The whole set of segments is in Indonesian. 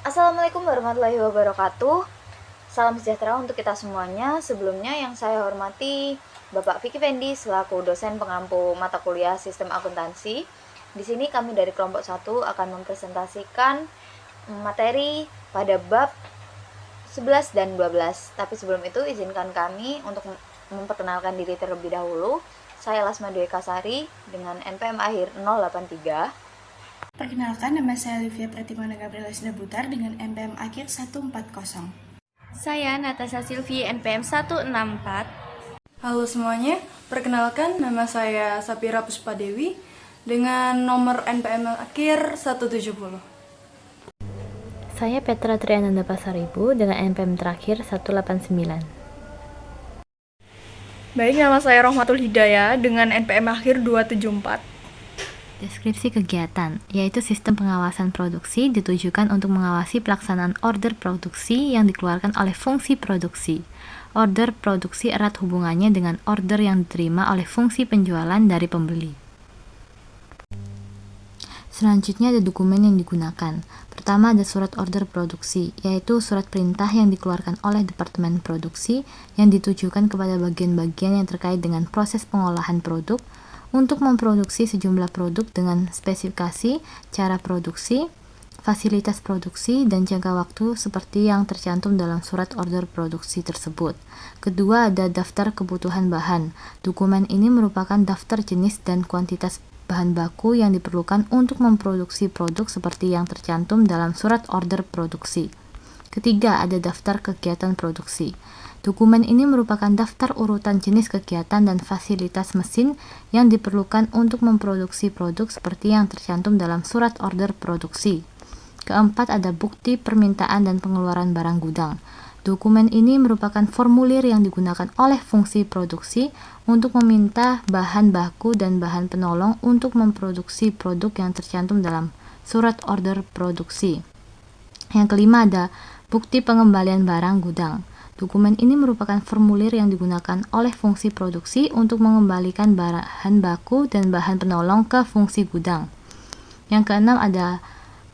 Assalamualaikum warahmatullahi wabarakatuh. Salam sejahtera untuk kita semuanya. Sebelumnya yang saya hormati Bapak Vicky Fendi selaku dosen pengampu mata kuliah Sistem Akuntansi. Di sini kami dari kelompok 1 akan mempresentasikan materi pada bab 11 dan 12. Tapi sebelum itu izinkan kami untuk memperkenalkan diri terlebih dahulu. Saya Lasma Dwi Kasari dengan NPM akhir 083. Perkenalkan, nama saya Olivia Pratimana Gabriela Sidabutar dengan NPM akhir 140. Saya Natasha Silvi, NPM 164. Halo semuanya, perkenalkan nama saya Sapira Puspadewi dengan nomor NPM akhir 170. Saya Petra Triananda Pasaribu dengan NPM terakhir 189. Baik, nama saya Rohmatul Hidayah dengan NPM akhir 274. Deskripsi kegiatan, yaitu sistem pengawasan produksi ditujukan untuk mengawasi pelaksanaan order produksi yang dikeluarkan oleh fungsi produksi. Order produksi erat hubungannya dengan order yang diterima oleh fungsi penjualan dari pembeli. Selanjutnya ada dokumen yang digunakan. Pertama ada surat order produksi, yaitu surat perintah yang dikeluarkan oleh Departemen Produksi yang ditujukan kepada bagian-bagian yang terkait dengan proses pengolahan produk untuk memproduksi sejumlah produk dengan spesifikasi, cara produksi, fasilitas produksi, dan jangka waktu seperti yang tercantum dalam surat order produksi tersebut. Kedua ada daftar kebutuhan bahan. Dokumen ini merupakan daftar jenis dan kuantitas bahan baku yang diperlukan untuk memproduksi produk seperti yang tercantum dalam surat order produksi. Ketiga, ada daftar kegiatan produksi. Dokumen ini merupakan daftar urutan jenis kegiatan dan fasilitas mesin yang diperlukan untuk memproduksi produk seperti yang tercantum dalam surat order produksi. Keempat, ada bukti permintaan dan pengeluaran barang gudang. Dokumen ini merupakan formulir yang digunakan oleh fungsi produksi untuk meminta bahan baku dan bahan penolong untuk memproduksi produk yang tercantum dalam surat order produksi. Yang kelima ada bukti pengembalian barang gudang. Dokumen ini merupakan formulir yang digunakan oleh fungsi produksi untuk mengembalikan bahan baku dan bahan penolong ke fungsi gudang. Yang keenam ada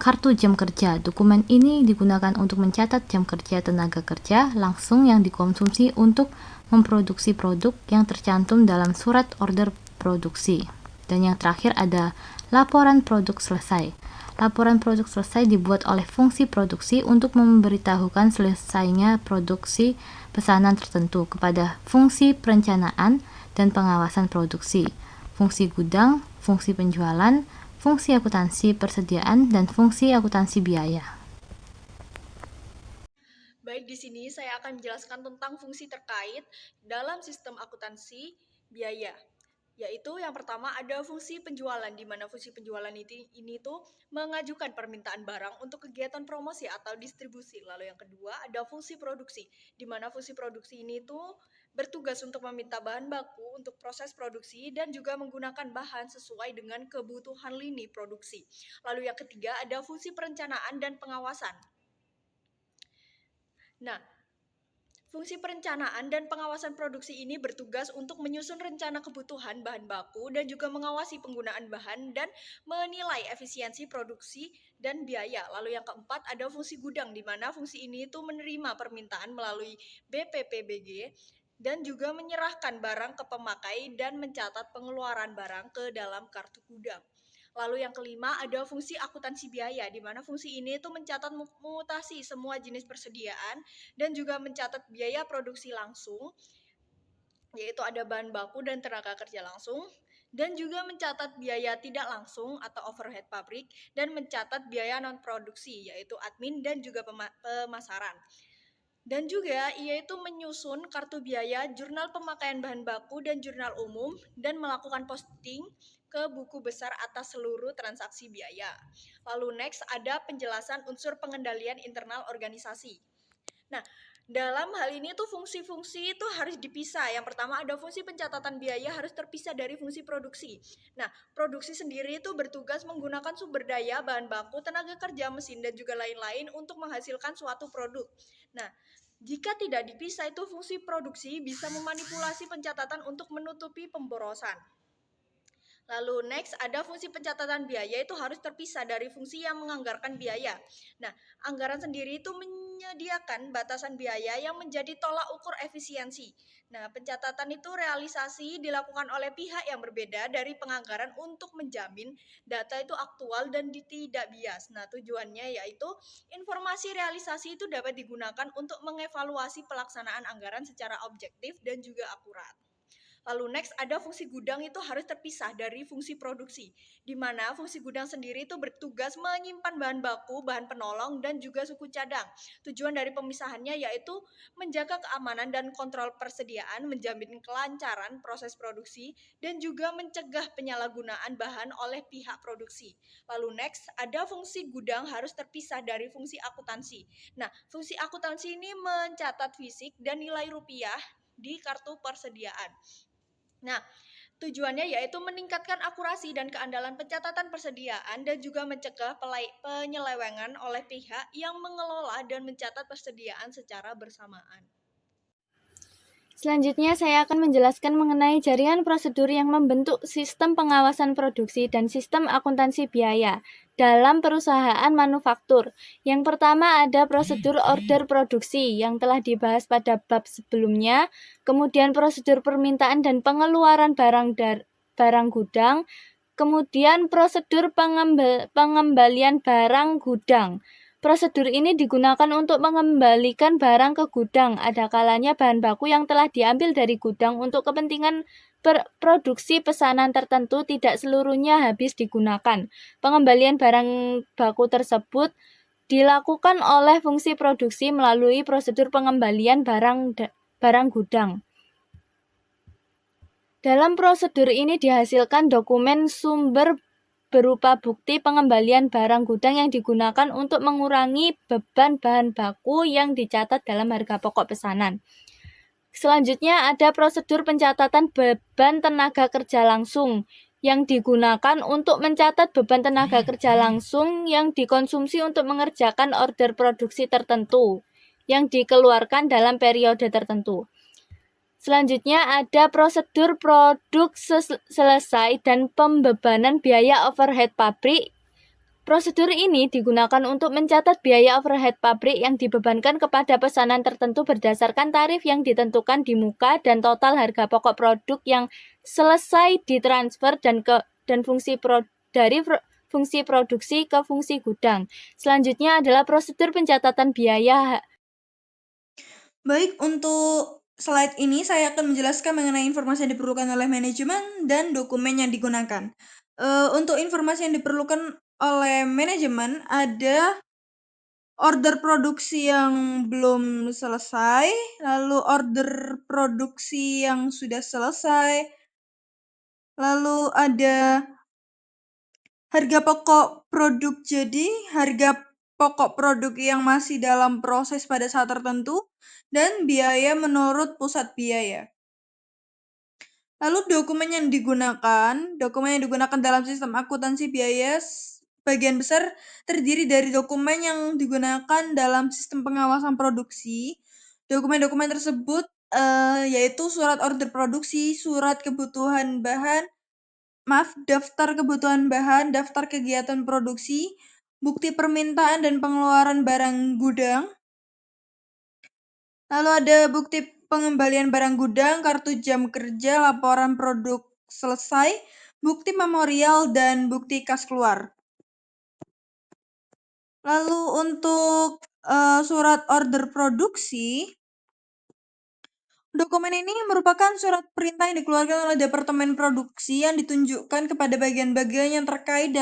kartu jam kerja. Dokumen ini digunakan untuk mencatat jam kerja tenaga kerja langsung yang dikonsumsi untuk memproduksi produk yang tercantum dalam surat order produksi. Dan yang terakhir ada laporan produk selesai. Laporan produk selesai dibuat oleh fungsi produksi untuk memberitahukan selesainya produksi pesanan tertentu kepada fungsi perencanaan dan pengawasan produksi, fungsi gudang, fungsi penjualan, fungsi akuntansi persediaan, dan fungsi akuntansi biaya. Baik, di sini saya akan menjelaskan tentang fungsi terkait dalam sistem akuntansi biaya. Yaitu yang pertama ada fungsi penjualan, di mana fungsi penjualan ini tuh mengajukan permintaan barang untuk kegiatan promosi atau distribusi. Lalu yang kedua ada fungsi produksi, di mana fungsi produksi ini tuh bertugas untuk meminta bahan baku untuk proses produksi dan juga menggunakan bahan sesuai dengan kebutuhan lini produksi. Lalu yang ketiga ada fungsi perencanaan dan pengawasan. Nah, fungsi perencanaan dan pengawasan produksi ini bertugas untuk menyusun rencana kebutuhan bahan baku dan juga mengawasi penggunaan bahan dan menilai efisiensi produksi dan biaya. Lalu yang keempat ada fungsi gudang, di mana fungsi ini itu menerima permintaan melalui BPPBG dan juga menyerahkan barang ke pemakai dan mencatat pengeluaran barang ke dalam kartu gudang. Lalu yang kelima ada fungsi akuntansi biaya, di mana fungsi ini itu mencatat mutasi semua jenis persediaan dan juga mencatat biaya produksi langsung, yaitu ada bahan baku dan tenaga kerja langsung, dan juga mencatat biaya tidak langsung atau overhead pabrik, dan mencatat biaya non-produksi, yaitu admin dan juga pemasaran. Dan juga ia itu menyusun kartu biaya, jurnal pemakaian bahan baku, dan jurnal umum, dan melakukan posting ke buku besar atas seluruh transaksi biaya. Lalu next ada penjelasan unsur pengendalian internal organisasi. Nah, dalam hal ini tuh fungsi-fungsi itu harus dipisah. Yang pertama ada fungsi pencatatan biaya harus terpisah dari fungsi produksi. Nah, produksi sendiri itu bertugas menggunakan sumber daya, bahan baku, tenaga kerja, mesin, dan juga lain-lain untuk menghasilkan suatu produk. Nah, jika tidak dipisah itu fungsi produksi bisa memanipulasi pencatatan untuk menutupi pemborosan. Lalu next ada fungsi pencatatan biaya itu harus terpisah dari fungsi yang menganggarkan biaya. Nah, anggaran sendiri itu menyediakan batasan biaya yang menjadi tolak ukur efisiensi. Nah, pencatatan itu realisasi dilakukan oleh pihak yang berbeda dari penganggaran untuk menjamin data itu aktual dan tidak bias. Nah, tujuannya yaitu informasi realisasi itu dapat digunakan untuk mengevaluasi pelaksanaan anggaran secara objektif dan juga akurat. Lalu next ada fungsi gudang itu harus terpisah dari fungsi produksi, di mana fungsi gudang sendiri itu bertugas menyimpan bahan baku, bahan penolong, dan juga suku cadang. Tujuan dari pemisahannya yaitu menjaga keamanan dan kontrol persediaan, menjamin kelancaran proses produksi, dan juga mencegah penyalahgunaan bahan oleh pihak produksi. Lalu next ada fungsi gudang harus terpisah dari fungsi akuntansi. Nah, fungsi akuntansi ini mencatat fisik dan nilai rupiah di kartu persediaan. Nah, tujuannya yaitu meningkatkan akurasi dan keandalan pencatatan persediaan dan juga mencegah penyelewengan oleh pihak yang mengelola dan mencatat persediaan secara bersamaan. Selanjutnya, saya akan menjelaskan mengenai jaringan prosedur yang membentuk sistem pengawasan produksi dan sistem akuntansi biaya dalam perusahaan manufaktur. Yang pertama ada prosedur order produksi yang telah dibahas pada bab sebelumnya, kemudian prosedur permintaan dan pengeluaran barang gudang, kemudian prosedur pengembalian barang gudang. Prosedur ini digunakan untuk mengembalikan barang ke gudang. Ada kalanya bahan baku yang telah diambil dari gudang untuk kepentingan produksi pesanan tertentu tidak seluruhnya habis digunakan. Pengembalian barang baku tersebut dilakukan oleh fungsi produksi melalui prosedur pengembalian barang gudang. Dalam prosedur ini dihasilkan dokumen sumber berupa bukti pengembalian barang gudang yang digunakan untuk mengurangi beban bahan baku yang dicatat dalam harga pokok pesanan. Selanjutnya ada prosedur pencatatan beban tenaga kerja langsung yang digunakan untuk mencatat beban tenaga kerja langsung yang dikonsumsi untuk mengerjakan order produksi tertentu yang dikeluarkan dalam periode tertentu. Selanjutnya ada prosedur produk selesai dan pembebanan biaya overhead pabrik. Prosedur ini digunakan untuk mencatat biaya overhead pabrik yang dibebankan kepada pesanan tertentu berdasarkan tarif yang ditentukan di muka dan total harga pokok produk yang selesai ditransfer dari fungsi produksi ke fungsi gudang. Selanjutnya adalah prosedur pencatatan biaya. Baik, untuk slide ini saya akan menjelaskan mengenai informasi yang diperlukan oleh manajemen dan dokumen yang digunakan. Untuk informasi yang diperlukan oleh manajemen ada order produksi yang belum selesai, lalu order produksi yang sudah selesai, lalu ada harga pokok produk jadi, harga pokok produk yang masih dalam proses pada saat tertentu, dan biaya menurut pusat biaya. Lalu dokumen yang digunakan dalam sistem akuntansi biaya bagian besar terdiri dari dokumen yang digunakan dalam sistem pengawasan produksi. Dokumen-dokumen tersebut yaitu surat order produksi, daftar kebutuhan bahan, daftar kegiatan produksi, bukti permintaan dan pengeluaran barang gudang. Lalu ada bukti pengembalian barang gudang, kartu jam kerja, laporan produk selesai, bukti memorial, dan bukti kas keluar. Lalu untuk surat order produksi, dokumen ini merupakan surat perintah yang dikeluarkan oleh Departemen Produksi yang ditunjukkan kepada bagian-bagian yang terkait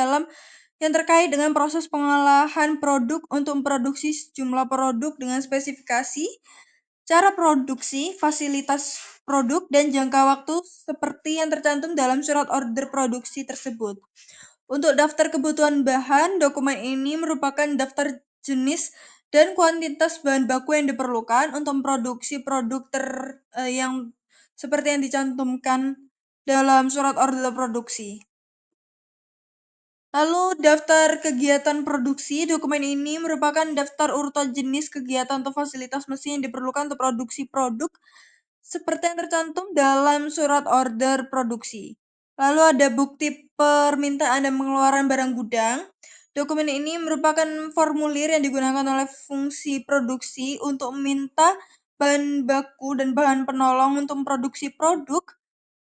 dengan proses pengolahan produk untuk memproduksi sejumlah produk dengan spesifikasi, cara produksi, fasilitas produk, dan jangka waktu seperti yang tercantum dalam surat order produksi tersebut. Untuk daftar kebutuhan bahan, dokumen ini merupakan daftar jenis dan kuantitas bahan baku yang diperlukan untuk memproduksi produk yang seperti yang dicantumkan dalam surat order produksi. Lalu daftar kegiatan produksi, dokumen ini merupakan daftar urutan jenis kegiatan atau fasilitas mesin yang diperlukan untuk produksi produk seperti yang tercantum dalam surat order produksi. Lalu ada bukti permintaan dan pengeluaran barang gudang. Dokumen ini merupakan formulir yang digunakan oleh fungsi produksi untuk meminta bahan baku dan bahan penolong untuk memproduksi produk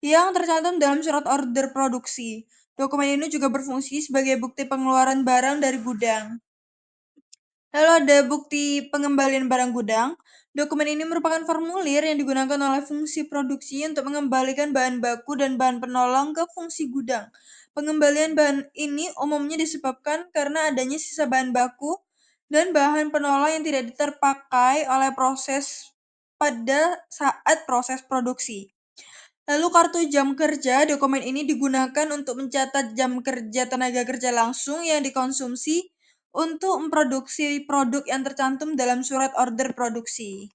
yang tercantum dalam surat order produksi. Dokumen ini juga berfungsi sebagai bukti pengeluaran barang dari gudang. Lalu ada bukti pengembalian barang gudang. Dokumen ini merupakan formulir yang digunakan oleh fungsi produksi untuk mengembalikan bahan baku dan bahan penolong ke fungsi gudang. Pengembalian bahan ini umumnya disebabkan karena adanya sisa bahan baku dan bahan penolong yang tidak terpakai oleh proses pada saat proses produksi. Lalu kartu jam kerja, dokumen ini digunakan untuk mencatat jam kerja tenaga kerja langsung yang dikonsumsi untuk memproduksi produk yang tercantum dalam surat order produksi.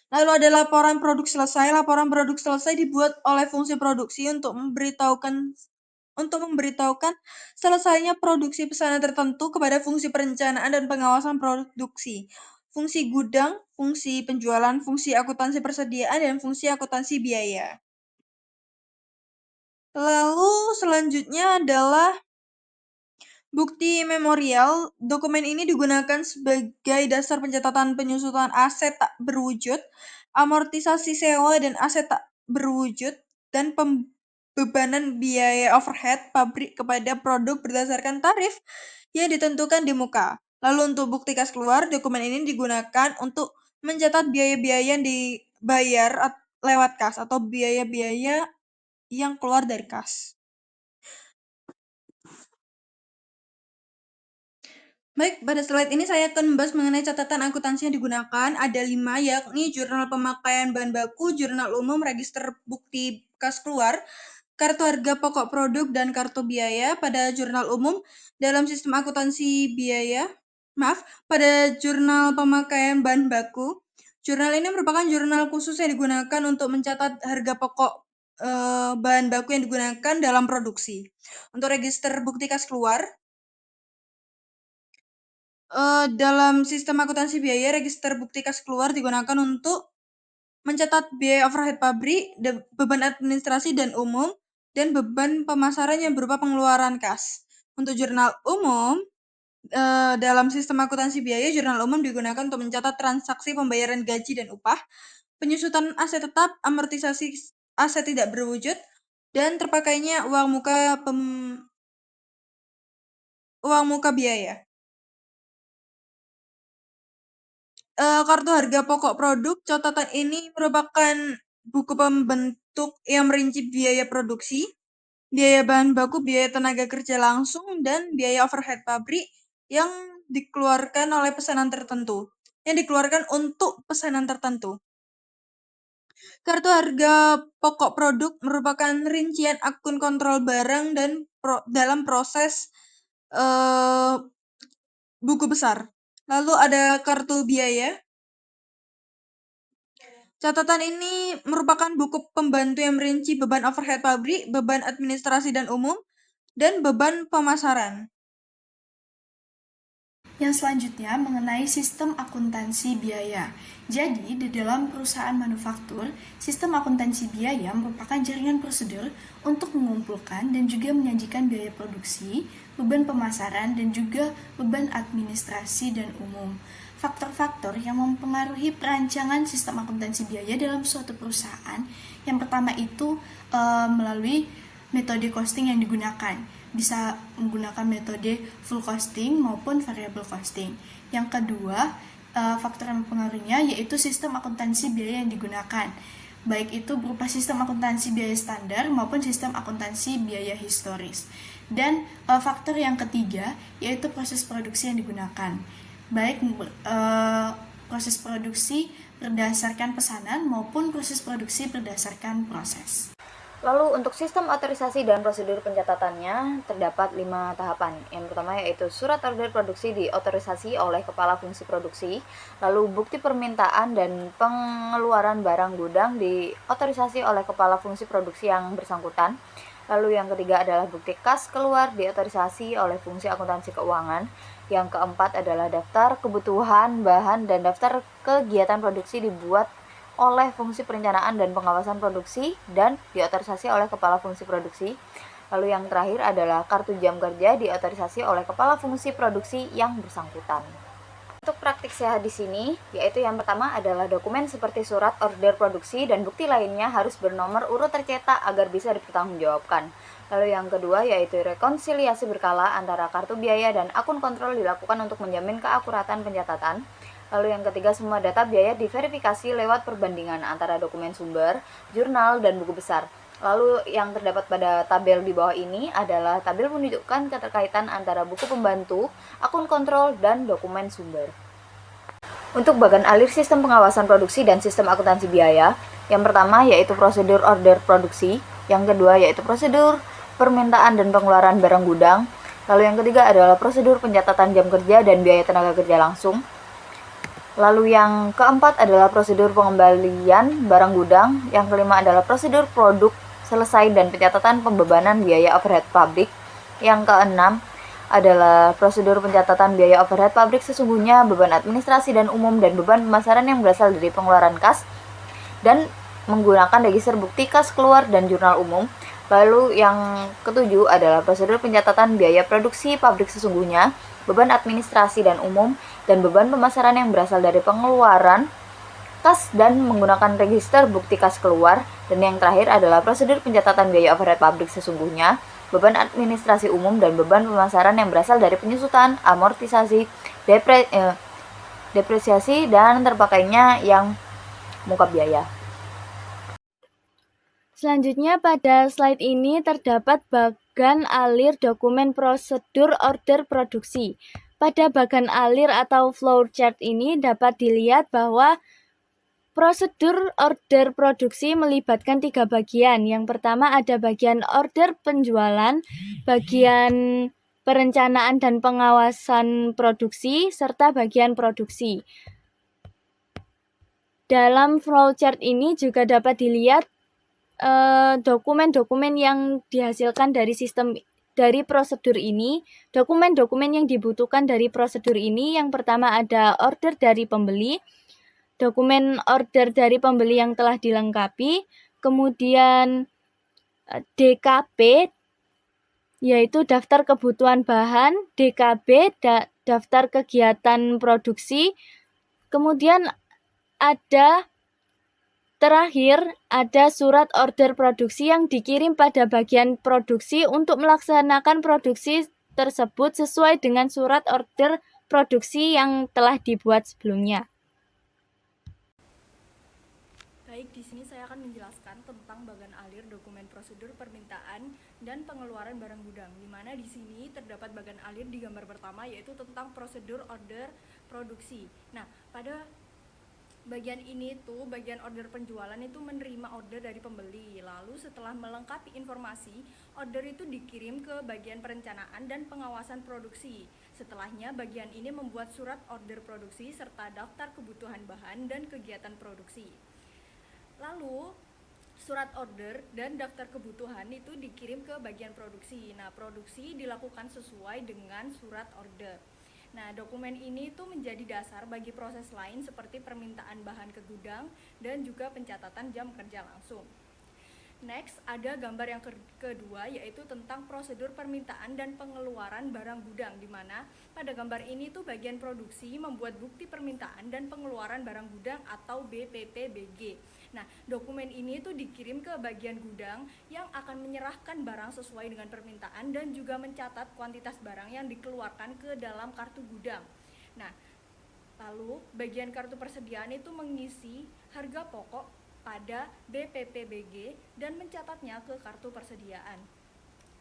Lalu ada laporan produk selesai. Laporan produk selesai dibuat oleh fungsi produksi untuk memberitahukan selesainya produksi pesanan tertentu kepada fungsi perencanaan dan pengawasan produksi, fungsi gudang, fungsi penjualan, fungsi akuntansi persediaan, dan fungsi akuntansi biaya. Lalu selanjutnya adalah bukti memorial. Dokumen ini digunakan sebagai dasar pencatatan penyusutan aset tak berwujud, amortisasi sewa dan aset tak berwujud, dan pembebanan biaya overhead pabrik kepada produk berdasarkan tarif yang ditentukan di muka. Lalu untuk bukti kas keluar, dokumen ini digunakan untuk mencatat biaya-biaya yang dibayar lewat kas atau biaya-biaya yang keluar dari kas. Baik, pada slide ini saya akan membahas mengenai catatan akuntansi yang digunakan. Ada 5, yakni jurnal pemakaian bahan baku, jurnal umum, register bukti kas keluar, kartu harga pokok produk, dan kartu biaya. Pada jurnal umum dalam sistem akuntansi biaya, pada jurnal pemakaian bahan baku. Jurnal ini merupakan jurnal khusus yang digunakan untuk mencatat harga pokok bahan baku yang digunakan dalam produksi. Untuk register bukti kas keluar, dalam sistem akuntansi biaya, register bukti kas keluar digunakan untuk mencatat biaya overhead pabrik, beban administrasi dan umum, dan beban pemasaran yang berupa pengeluaran kas. Untuk jurnal umum, dalam sistem akuntansi biaya, jurnal umum digunakan untuk mencatat transaksi pembayaran gaji dan upah, penyusutan aset tetap, amortisasi aset tidak berwujud, dan terpakainya uang muka biaya. Kartu harga pokok produk. Catatan ini merupakan buku pembentuk yang merinci biaya produksi, biaya bahan baku, biaya tenaga kerja langsung, dan biaya overhead pabrik yang dikeluarkan untuk pesanan tertentu. Kartu harga pokok produk merupakan rincian akun kontrol barang dan dalam proses buku besar. Lalu ada kartu biaya. Catatan ini merupakan buku pembantu yang merinci beban overhead pabrik, beban administrasi dan umum, dan beban pemasaran. Yang selanjutnya mengenai sistem akuntansi biaya. Jadi, di dalam perusahaan manufaktur, sistem akuntansi biaya merupakan jaringan prosedur untuk mengumpulkan dan juga menyajikan biaya produksi, beban pemasaran, dan juga beban administrasi dan umum. Faktor-faktor yang mempengaruhi perancangan sistem akuntansi biaya dalam suatu perusahaan, yang pertama itu melalui metode costing yang digunakan. Bisa menggunakan metode full costing maupun variable costing. Yang kedua, faktor yang mempengaruhinya yaitu sistem akuntansi biaya yang digunakan. Baik itu berupa sistem akuntansi biaya standar maupun sistem akuntansi biaya historis. Dan faktor yang ketiga yaitu proses produksi yang digunakan. Baik proses produksi berdasarkan pesanan maupun proses produksi berdasarkan proses. Lalu untuk sistem otorisasi dan prosedur pencatatannya terdapat 5 tahapan. Yang pertama yaitu surat order produksi diotorisasi oleh kepala fungsi produksi. Lalu bukti permintaan dan pengeluaran barang gudang diotorisasi oleh kepala fungsi produksi yang bersangkutan. Lalu yang ketiga adalah bukti kas keluar diotorisasi oleh fungsi akuntansi keuangan. Yang keempat adalah daftar kebutuhan bahan dan daftar kegiatan produksi dibuat oleh fungsi perencanaan dan pengawasan produksi dan diotorisasi oleh kepala fungsi produksi. Lalu yang terakhir adalah kartu jam kerja diotorisasi oleh kepala fungsi produksi yang bersangkutan. Untuk praktik sehat di sini, yaitu yang pertama adalah dokumen seperti surat order produksi dan bukti lainnya harus bernomor urut tercetak agar bisa dipertanggungjawabkan. Lalu yang kedua yaitu rekonsiliasi berkala antara kartu biaya dan akun kontrol dilakukan untuk menjamin keakuratan pencatatan. Lalu yang ketiga, semua data biaya diverifikasi lewat perbandingan antara dokumen sumber, jurnal, dan buku besar. Lalu yang terdapat pada tabel di bawah ini adalah tabel menunjukkan keterkaitan antara buku pembantu, akun kontrol, dan dokumen sumber. Untuk bagan alir sistem pengawasan produksi dan sistem akuntansi biaya, yang pertama yaitu prosedur order produksi, yang kedua yaitu prosedur permintaan dan pengeluaran barang gudang, lalu yang ketiga adalah prosedur pencatatan jam kerja dan biaya tenaga kerja langsung, lalu yang keempat adalah prosedur pengembalian barang gudang, yang kelima adalah prosedur produk selesai dan pencatatan pembebanan biaya overhead pabrik. Yang keenam adalah prosedur pencatatan biaya overhead pabrik sesungguhnya, beban administrasi dan umum, dan beban pemasaran yang berasal dari pengeluaran kas dan menggunakan register bukti kas keluar dan jurnal umum. Lalu yang ketujuh adalah prosedur pencatatan biaya produksi pabrik sesungguhnya, beban administrasi dan umum, dan beban pemasaran yang berasal dari pengeluaran kas dan menggunakan register bukti kas keluar. Dan yang terakhir adalah prosedur pencatatan biaya overhead pabrik sesungguhnya, beban administrasi umum, dan beban pemasaran yang berasal dari penyusutan, amortisasi, depresiasi, dan terpakainya yang muka biaya. Selanjutnya pada slide ini terdapat bagan alir dokumen prosedur order produksi. Pada bagan alir atau flowchart ini dapat dilihat bahwa prosedur order produksi melibatkan 3 bagian. Yang pertama ada bagian order penjualan, bagian perencanaan dan pengawasan produksi, serta bagian produksi. Dalam flowchart ini juga dapat dilihat dokumen-dokumen yang dihasilkan dari sistem dari prosedur ini. Dokumen-dokumen yang dibutuhkan dari prosedur ini, yang pertama ada order dari pembeli, dokumen order dari pembeli yang telah dilengkapi, kemudian DKP yaitu daftar kebutuhan bahan, DKB daftar kegiatan produksi, kemudian terakhir ada surat order produksi yang dikirim pada bagian produksi untuk melaksanakan produksi tersebut sesuai dengan surat order produksi yang telah dibuat sebelumnya. Baik, di sini saya akan menjelaskan tentang bagan alir dokumen prosedur permintaan dan pengeluaran barang gudang, di mana di sini terdapat bagan alir di gambar pertama yaitu tentang prosedur order produksi. Nah, pada bagian ini tuh bagian order penjualan itu menerima order dari pembeli, lalu setelah melengkapi informasi, order itu dikirim ke bagian perencanaan dan pengawasan produksi. Setelahnya bagian ini membuat surat order produksi serta daftar kebutuhan bahan dan kegiatan produksi. Lalu surat order dan daftar kebutuhan itu dikirim ke bagian produksi. Nah, produksi dilakukan sesuai dengan surat order. Nah, dokumen ini tuh menjadi dasar bagi proses lain seperti permintaan bahan ke gudang dan juga pencatatan jam kerja langsung. Next, ada gambar yang kedua yaitu tentang prosedur permintaan dan pengeluaran barang gudang, di mana pada gambar ini tuh bagian produksi membuat bukti permintaan dan pengeluaran barang gudang atau BPPBG. Nah, dokumen ini tuh dikirim ke bagian gudang yang akan menyerahkan barang sesuai dengan permintaan dan juga mencatat kuantitas barang yang dikeluarkan ke dalam kartu gudang. Nah, lalu bagian kartu persediaan itu mengisi harga pokok pada BPPBG dan mencatatnya ke kartu persediaan.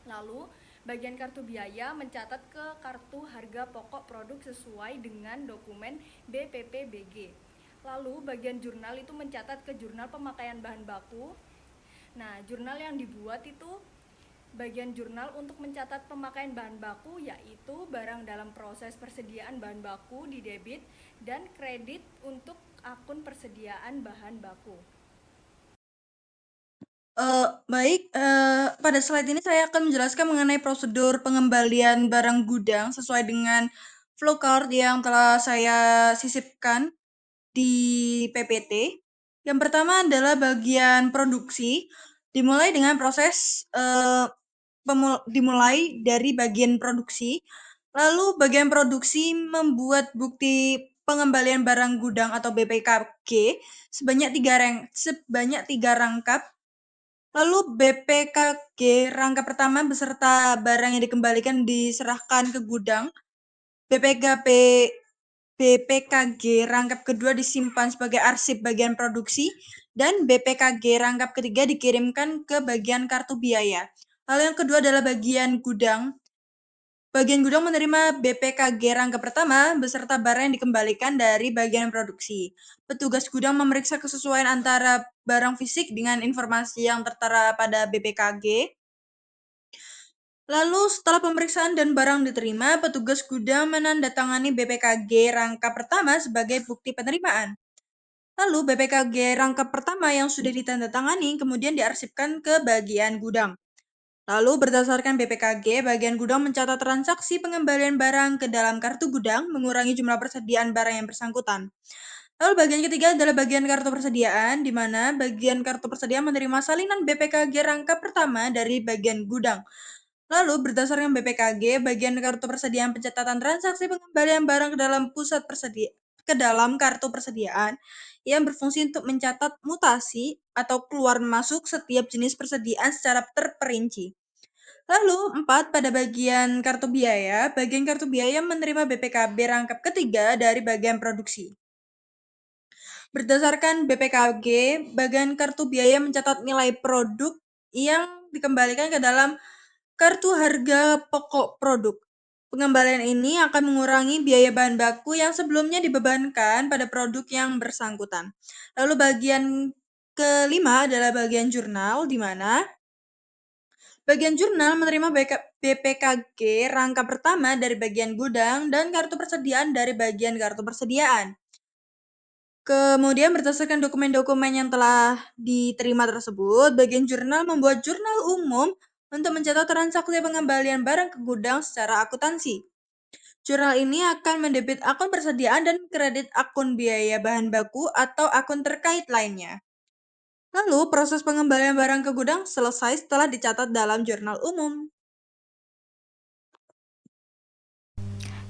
Lalu, bagian kartu biaya mencatat ke kartu harga pokok produk sesuai dengan dokumen BPPBG. Lalu, bagian jurnal itu mencatat ke jurnal pemakaian bahan baku. Nah, jurnal yang dibuat itu bagian jurnal untuk mencatat pemakaian bahan baku yaitu barang dalam proses persediaan bahan baku di debit dan kredit untuk akun persediaan bahan baku. Baik, pada slide ini saya akan menjelaskan mengenai prosedur pengembalian barang gudang sesuai dengan flowchart yang telah saya sisipkan di PPT. Yang pertama adalah bagian produksi, dimulai dengan proses dimulai dari bagian produksi. Lalu bagian produksi membuat bukti pengembalian barang gudang atau BPKG sebanyak tiga rangkap. Lalu BPKG rangkap pertama beserta barang yang dikembalikan diserahkan ke gudang. BPKG rangkap kedua disimpan sebagai arsip bagian produksi, dan BPKG rangkap ketiga dikirimkan ke bagian kartu biaya. Lalu yang kedua adalah bagian gudang. Bagian gudang menerima BPKG rangkap pertama beserta barang yang dikembalikan dari bagian produksi. Petugas gudang memeriksa kesesuaian antara barang fisik dengan informasi yang tertera pada BPKG. Lalu setelah pemeriksaan dan barang diterima, petugas gudang menandatangani BPKG rangkap pertama sebagai bukti penerimaan. Lalu BPKG rangkap pertama yang sudah ditandatangani kemudian diarsipkan ke bagian gudang. Lalu berdasarkan BPKG, bagian gudang mencatat transaksi pengembalian barang ke dalam kartu gudang, mengurangi jumlah persediaan barang yang bersangkutan. Lalu bagian ketiga adalah bagian kartu persediaan, di mana bagian kartu persediaan menerima salinan BPKG rangkap pertama dari bagian gudang. Lalu berdasarkan BPKG, bagian kartu persediaan pencatatan transaksi pengembalian barang ke dalam kartu persediaan yang berfungsi untuk mencatat mutasi atau keluar masuk setiap jenis persediaan secara terperinci. Lalu 4, pada bagian kartu biaya menerima BPKB rangkap ketiga dari bagian produksi. Berdasarkan BPKG, bagian kartu biaya mencatat nilai produk yang dikembalikan ke dalam kartu harga pokok produk. Pengembalian ini akan mengurangi biaya bahan baku yang sebelumnya dibebankan pada produk yang bersangkutan. Lalu bagian kelima adalah bagian jurnal, di mana bagian jurnal menerima BPKG rangkap pertama dari bagian gudang dan kartu persediaan dari bagian kartu persediaan. Kemudian berdasarkan dokumen-dokumen yang telah diterima tersebut, bagian jurnal membuat jurnal umum untuk mencatat transaksi pengembalian barang ke gudang secara akuntansi. Jurnal ini akan mendebit akun persediaan dan kredit akun biaya bahan baku atau akun terkait lainnya. Lalu, proses pengembalian barang ke gudang selesai setelah dicatat dalam jurnal umum.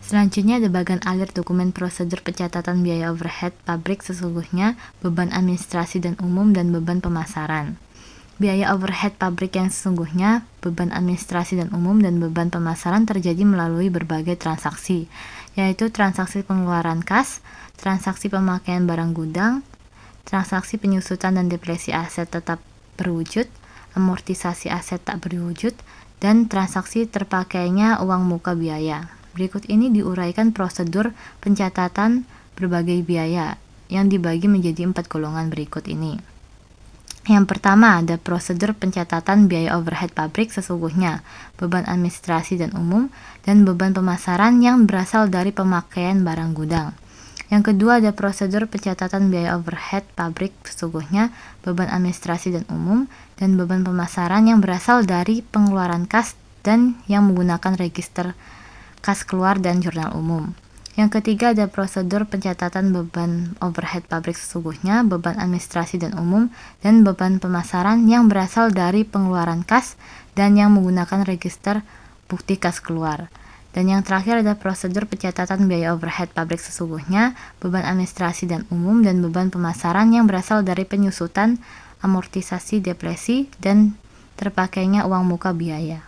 Selanjutnya ada bagian alir dokumen prosedur pencatatan biaya overhead pabrik sesungguhnya, beban administrasi dan umum, dan beban pemasaran. Biaya overhead pabrik yang sesungguhnya, beban administrasi dan umum, dan beban pemasaran terjadi melalui berbagai transaksi, yaitu transaksi pengeluaran kas, transaksi pemakaian barang gudang, transaksi penyusutan dan depresi aset tetap berwujud, amortisasi aset tak berwujud, dan transaksi terpakainya uang muka biaya. Berikut ini diuraikan prosedur pencatatan berbagai biaya yang dibagi menjadi 4 golongan berikut ini. Yang pertama ada prosedur pencatatan biaya overhead pabrik sesungguhnya, beban administrasi dan umum, dan beban pemasaran yang berasal dari pemakaian barang gudang. Yang kedua ada prosedur pencatatan biaya overhead pabrik sesungguhnya, beban administrasi dan umum, dan beban pemasaran yang berasal dari pengeluaran kas dan yang menggunakan register kas keluar dan jurnal umum. Yang ketiga ada prosedur pencatatan beban overhead pabrik sesungguhnya, beban administrasi dan umum, dan beban pemasaran yang berasal dari pengeluaran kas dan yang menggunakan register bukti kas keluar. Dan yang terakhir ada prosedur pencatatan biaya overhead pabrik sesungguhnya, beban administrasi dan umum, dan beban pemasaran yang berasal dari penyusutan, amortisasi, depresi, dan terpakainya uang muka biaya.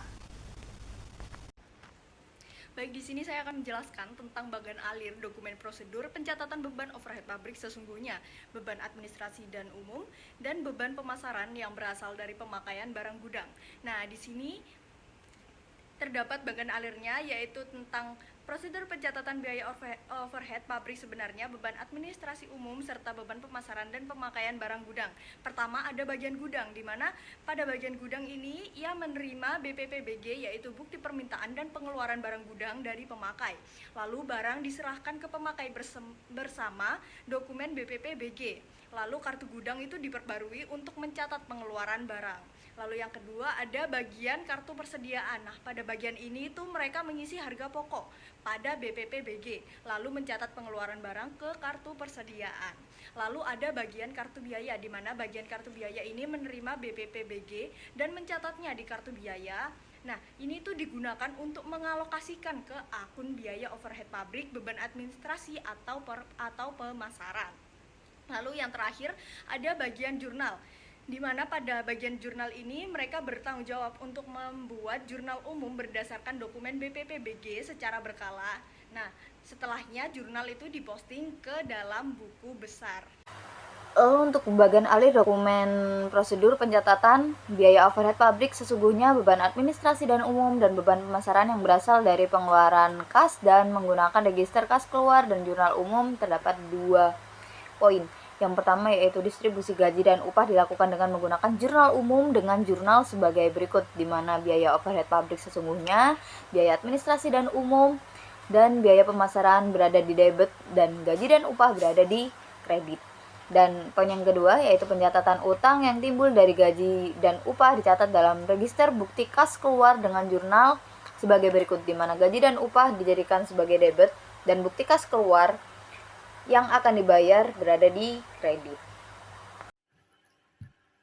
Baik, di sini saya akan menjelaskan tentang bagian alir dokumen prosedur pencatatan beban overhead pabrik sesungguhnya, beban administrasi dan umum, dan beban pemasaran yang berasal dari pemakaian barang gudang. Nah, di sini terdapat bagian alirnya, yaitu tentang prosedur pencatatan biaya overhead pabrik sebenarnya, beban administrasi umum, serta beban pemasaran dan pemakaian barang gudang. Pertama ada bagian gudang, di mana pada bagian gudang ini ia menerima BPPBG, yaitu bukti permintaan dan pengeluaran barang gudang dari pemakai. Lalu barang diserahkan ke pemakai bersama dokumen BPPBG. Lalu kartu gudang itu diperbarui untuk mencatat pengeluaran barang. Lalu yang kedua ada bagian kartu persediaan. Nah, pada bagian ini tuh mereka mengisi harga pokok pada BPPBG, lalu mencatat pengeluaran barang ke kartu persediaan. Lalu ada bagian kartu biaya, di mana bagian kartu biaya ini menerima BPPBG dan mencatatnya di kartu biaya. Nah, ini tuh digunakan untuk mengalokasikan ke akun biaya overhead pabrik, beban administrasi atau pemasaran. Lalu yang terakhir ada bagian jurnal, di mana pada bagian jurnal ini mereka bertanggung jawab untuk membuat jurnal umum berdasarkan dokumen BPPBG secara berkala. Nah, setelahnya jurnal itu diposting ke dalam buku besar. Lalu untuk bagian alih dokumen prosedur pencatatan biaya overhead pabrik, sesungguhnya beban administrasi dan umum dan beban pemasaran yang berasal dari pengeluaran kas dan menggunakan register kas keluar dan jurnal umum terdapat 2 poin. Yang pertama yaitu distribusi gaji dan upah dilakukan dengan menggunakan jurnal umum dengan jurnal sebagai berikut, di mana biaya overhead pabrik sesungguhnya, biaya administrasi dan umum, dan biaya pemasaran berada di debit dan gaji dan upah berada di kredit. Dan poin yang kedua yaitu pencatatan utang yang timbul dari gaji dan upah dicatat dalam register bukti kas keluar dengan jurnal sebagai berikut, di mana gaji dan upah dijadikan sebagai debit dan bukti kas keluar yang akan dibayar berada di kredit.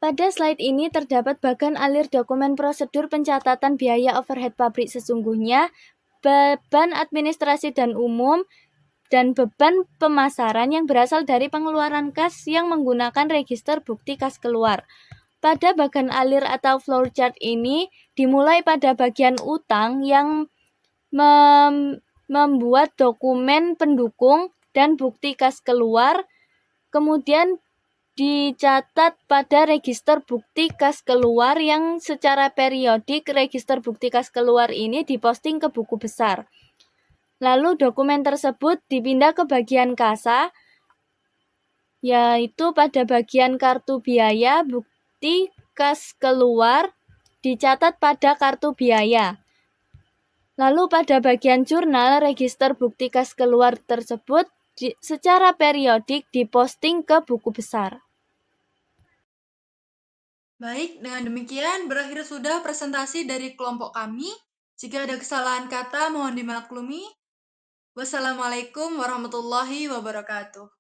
Pada slide ini terdapat bagan alir dokumen prosedur pencatatan biaya overhead pabrik sesungguhnya, beban administrasi dan umum, dan beban pemasaran yang berasal dari pengeluaran kas yang menggunakan register bukti kas keluar. Pada bagan alir atau flowchart ini dimulai pada bagian utang yang membuat dokumen pendukung dan bukti kas keluar, kemudian dicatat pada register bukti kas keluar yang secara periodik register bukti kas keluar ini diposting ke buku besar. Lalu dokumen tersebut dipindah ke bagian kasa, yaitu pada bagian kartu biaya bukti kas keluar dicatat pada kartu biaya. Lalu pada bagian jurnal, register bukti kas keluar tersebut secara periodik diposting ke buku besar. Baik, dengan demikian berakhir sudah presentasi dari kelompok kami. Jika ada kesalahan kata mohon dimaklumi. Wassalamualaikum warahmatullahi wabarakatuh.